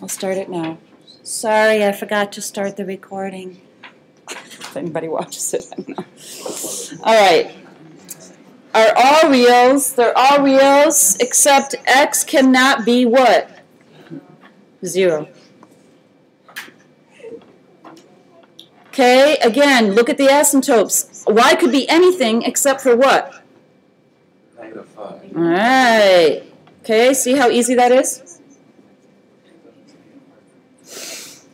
I'll start it now. Sorry, I forgot to start the recording. If anybody watches it, I don't know. All right. Are all reals? They're all reals, except x cannot be what? 0. Okay, again, look at the asymptotes. Y could be anything except for what? -5. All right. Okay, see how easy that is?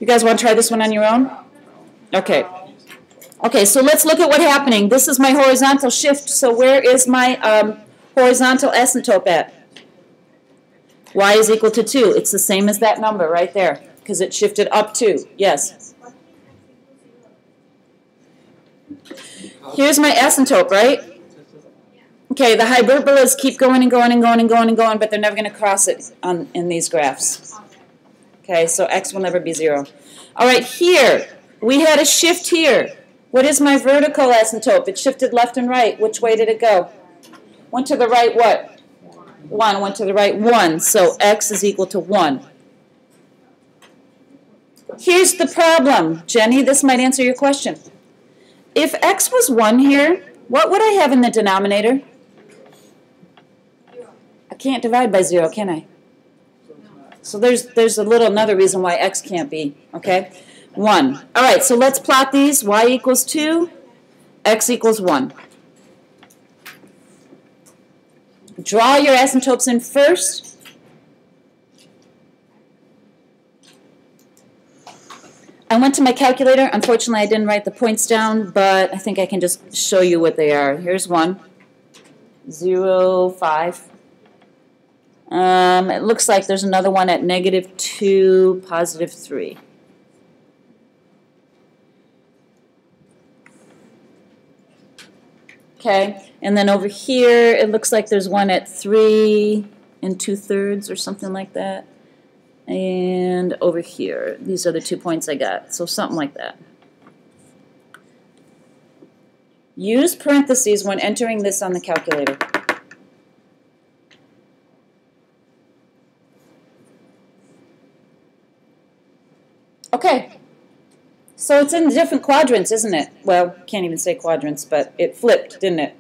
You guys want to try this one on your own? Okay. Okay, so let's look at what's happening. This is my horizontal shift, so where is my horizontal asymptote at? Y is equal to 2. It's the same as that number right there, because it shifted up 2. Yes. Here's my asymptote, right? Okay, the hyperbolas keep going and going and going and going and going, but they're never going to cross it in these graphs. Okay, so x will never be 0. All right, here, we had a shift here. What is my vertical asymptote? It shifted left and right. Which way did it go? Went to the right what? 1. Went to the right 1. So x is equal to 1. Here's the problem, Jenny. This might answer your question. If x was 1 here, what would I have in the denominator? I can't divide by 0, can I? So there's another reason why x can't be, okay? 1. All right, so let's plot these. Y equals 2, x equals 1. Draw your asymptotes in first. I went to my calculator. Unfortunately, I didn't write the points down, but I think I can just show you what they are. Here's 1, 0, 5. It looks like there's another one at -2, +3. Okay, and then over here, it looks like there's one at 3 2/3 or something like that. And over here, these are the 2 points I got, so something like that. Use parentheses when entering this on the calculator. Okay, so it's in different quadrants, isn't it? Well, can't even say quadrants, but it flipped, didn't it?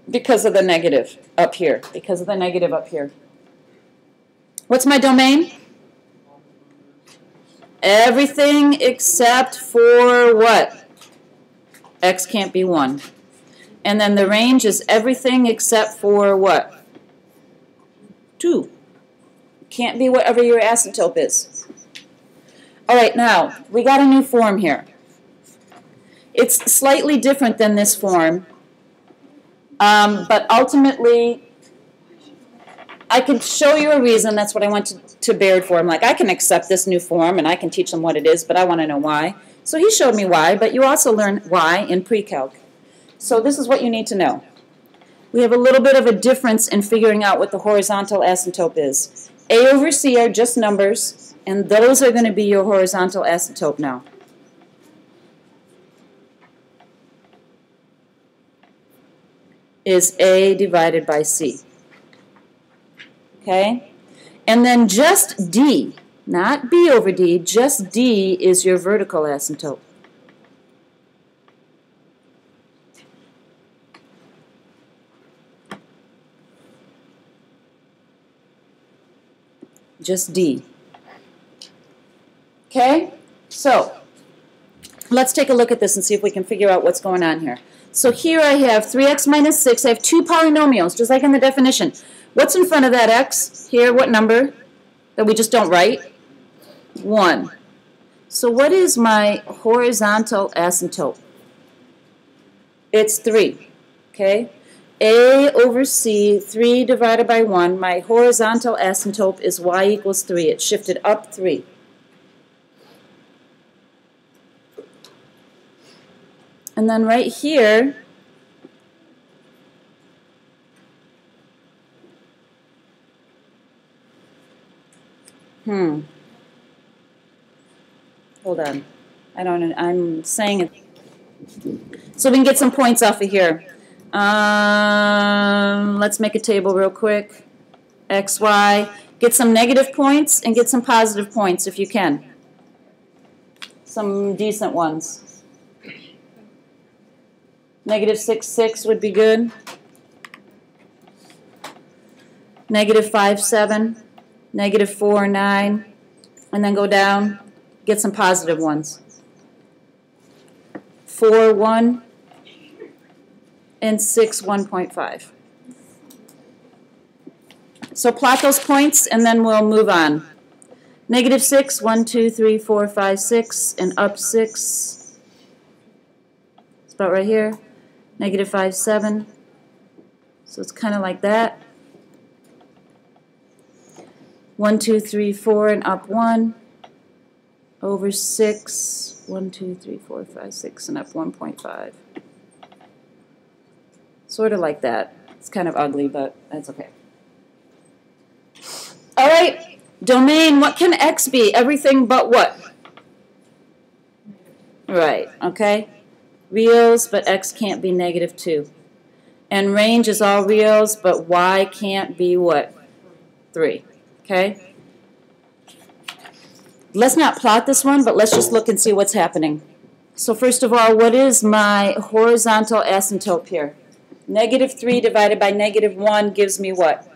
Because of the negative up here. Because of the negative up here. What's my domain? Everything except for what? X can't be 1. And then the range is everything except for what? 2. Can't be whatever your asymptote is. All right, now, we got a new form here. It's slightly different than this form, but ultimately, I can show you a reason. That's what I went to Baird for. I'm like, I can accept this new form, and I can teach them what it is, but I want to know why. So he showed me why, but you also learn why in pre-calc. So this is what you need to know. We have a little bit of a difference in figuring out what the horizontal asymptote is. A over C are just numbers, and those are going to be your horizontal asymptote now. Is A divided by C. Okay? And then just D, not B over D, just D is your vertical asymptote. Just D. Okay? So, let's take a look at this and see if we can figure out what's going on here. So here I have 3x minus 6. I have 2 polynomials, just like in the definition. What's in front of that x? Here, what number? That we just don't write? 1. So what is my horizontal asymptote? It's 3. Okay? A over C, 3 divided by 1. My horizontal asymptote is y equals 3. It shifted up 3. And then right here, hold on. I'm saying it. So we can get some points off of here. Let's make a table real quick. X, Y. Get some negative points and get some positive points if you can. Some decent ones. Negative 6, 6 would be good. Negative 5, 7. Negative 4, 9. And then go down. Get some positive ones. 4, 1. And 6, 1.5. So plot those points, and then we'll move on. Negative 6, 1, 2, 3, 4, 5, 6, and up 6. It's about right here. Negative 5, 7. So it's kind of like that. 1, 2, 3, 4, and up 1. Over 6. 1, 2, 3, 4, 5, 6, and up 1.5. Sort of like that. It's kind of ugly, but that's okay. All right, domain, what can x be? Everything but what? Right, okay. Reals, but x can't be negative 2. And range is all reals, but y can't be what? 3, okay? Let's not plot this one, but let's just look and see what's happening. So first of all, what is my horizontal asymptote here? Negative 3 divided by negative 1 gives me what?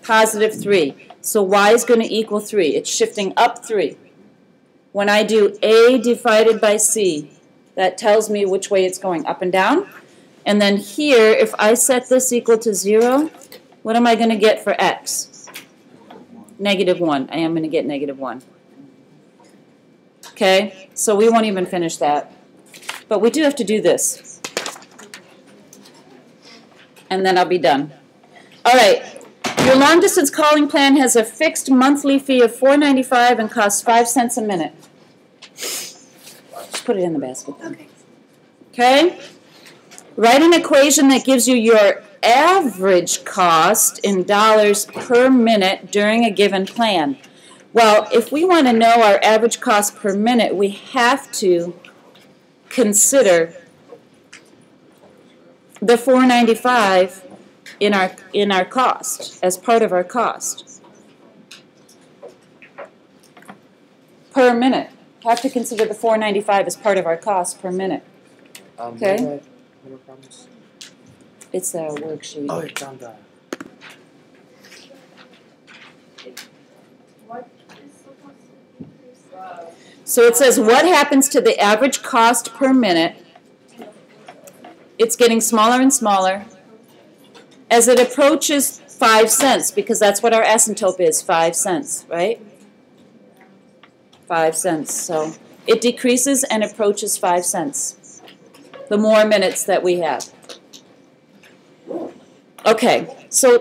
Positive 3. So y is going to equal 3. It's shifting up 3. When I do a divided by c, that tells me which way it's going, up and down. And then here, if I set this equal to 0, what am I going to get for x? Negative 1. I am going to get negative 1. Okay, so we won't even finish that. But we do have to do this. And then I'll be done. All right. Your long-distance calling plan has a fixed monthly fee of $4.95 and costs 5 cents a minute. Just put it in the basket then. Okay? Write an equation that gives you your average cost in dollars per minute during a given plan. Well, if we want to know our average cost per minute, we have to consider the $4.95 in our cost, as part of our cost. Per minute. Have to consider the $4.95 as part of our cost per minute. Okay? It's a worksheet. Oh, it's on the... So it says, what happens to the average cost per minute? It's getting smaller and smaller as it approaches 5 cents, because that's what our asymptote is, 5 cents, right? 5 cents. So it decreases and approaches 5 cents the more minutes that we have. Okay, so